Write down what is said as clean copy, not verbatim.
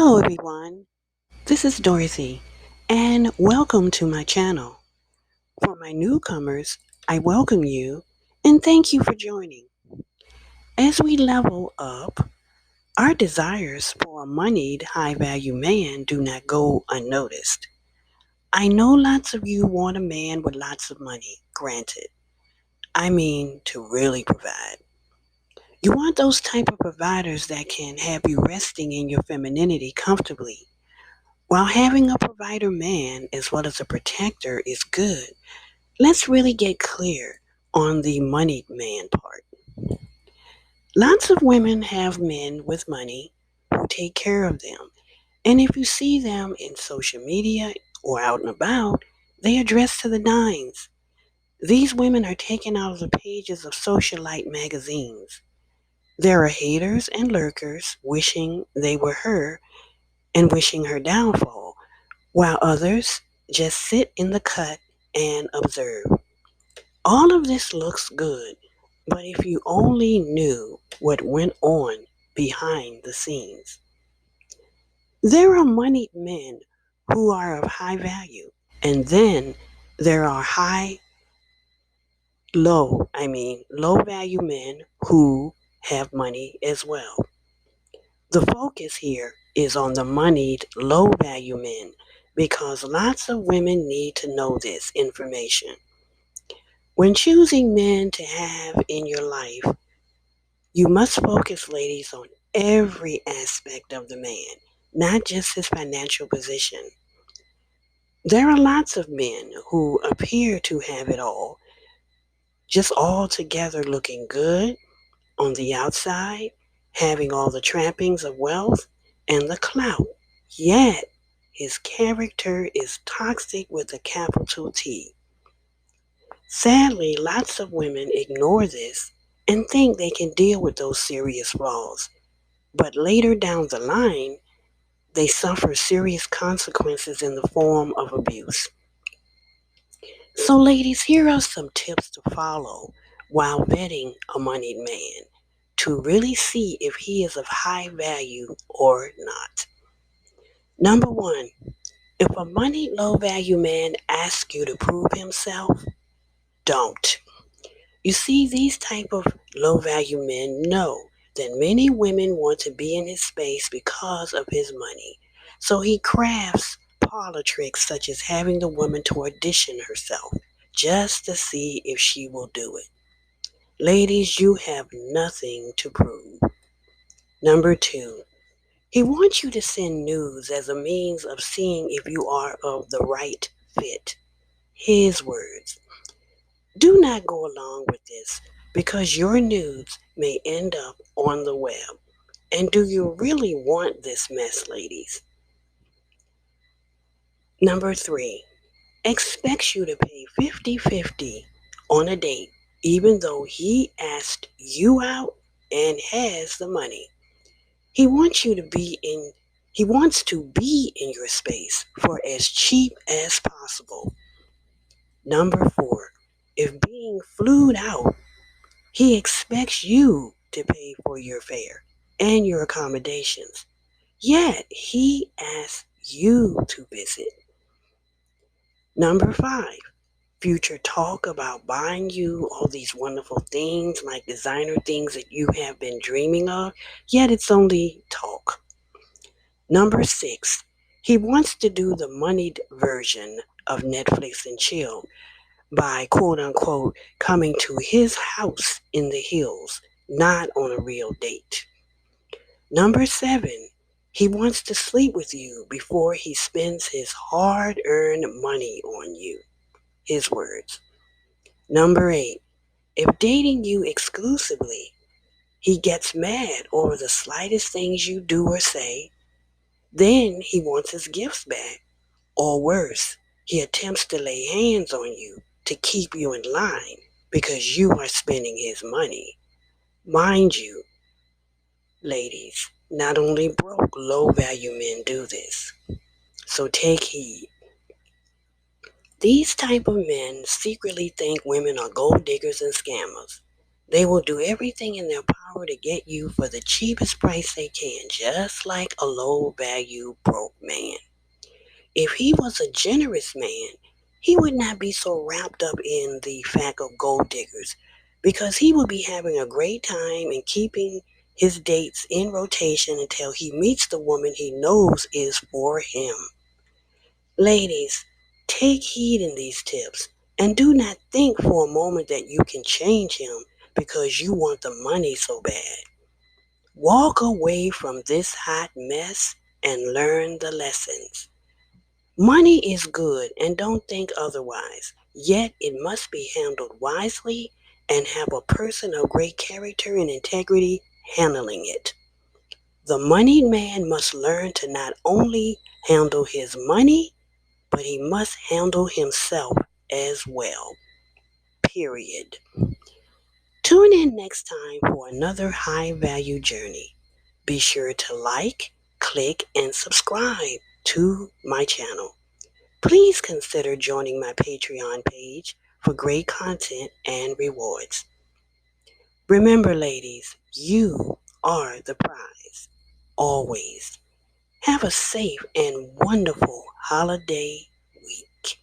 Hello everyone, this is Dorothy and welcome to my channel. For my newcomers, I welcome you and thank you for joining. As we level up, our desires for a moneyed, high value man do not go unnoticed. I know lots of you want a man with lots of money, granted. I mean to really provide. You want those type of providers that can have you resting in your femininity comfortably. While having a provider man as well as a protector is good, let's really get clear on the moneyed man part. Lots of women have men with money who take care of them. And if you see them in social media or out and about, they are dressed to the nines. These women are taken out of the pages of socialite magazines. There are haters and lurkers wishing they were her and wishing her downfall, while others just sit in the cut and observe. All of this looks good, but if you only knew what went on behind the scenes. There are moneyed men who are of high value, and then there are low value men who have money as well. The focus here is on the moneyed, low value men because lots of women need to know this information. When choosing men to have in your life, you must focus, ladies, on every aspect of the man, not just his financial position. There are lots of men who appear to have it all, just all together looking good on the outside, having all the trappings of wealth and the clout. Yet, his character is toxic with a capital T. Sadly, lots of women ignore this and think they can deal with those serious flaws. But later down the line, they suffer serious consequences in the form of abuse. So, ladies, here are some tips to follow while vetting a moneyed man to really see if he is of high value or not. Number one, if a moneyed low value man asks you to prove himself, don't. You see, these type of low value men know that many women want to be in his space because of his money. So he crafts parlor tricks such as having the woman to audition herself just to see if she will do it. Ladies, you have nothing to prove. Number two, he wants you to send nudes as a means of seeing if you are of the right fit. His words. Do not go along with this because your nudes may end up on the web. And do you really want this mess, ladies? Number three, expects you to pay 50-50 on a date, even though he asked you out and has the money. He wants you to be in he wants to be in your space for as cheap as possible. Number four, if being flued out, he expects you to pay for your fare and your accommodations. Yet he asks you to visit. Number five, future talk about buying you all these wonderful things like designer things that you have been dreaming of, yet it's only talk. Number six, he wants to do the moneyed version of Netflix and chill by quote unquote coming to his house in the hills, not on a real date. Number seven, he wants to sleep with you before he spends his hard earned money on you. His words. Number eight, if dating you exclusively, he gets mad over the slightest things you do or say, then he wants his gifts back. Or worse, he attempts to lay hands on you to keep you in line because you are spending his money. Mind you, ladies, not only broke, low value men do this. So take heed. These type of men secretly think women are gold diggers and scammers. They will do everything in their power to get you for the cheapest price they can, just like a low value broke man. If he was a generous man, he would not be so wrapped up in the fact of gold diggers because he would be having a great time and keeping his dates in rotation until he meets the woman he knows is for him. Ladies, take heed in these tips and do not think for a moment that you can change him because you want the money so bad. Walk away from this hot mess and learn the lessons. Money is good and don't think otherwise, yet it must be handled wisely and have a person of great character and integrity handling it. The moneyed man must learn to not only handle his money, but he must handle himself as well. Period. Tune in next time for another high value journey. Be sure to like, click, and subscribe to my channel. Please consider joining my Patreon page for great content and rewards. Remember, ladies, you are the prize. Always. Have a safe and wonderful holiday week.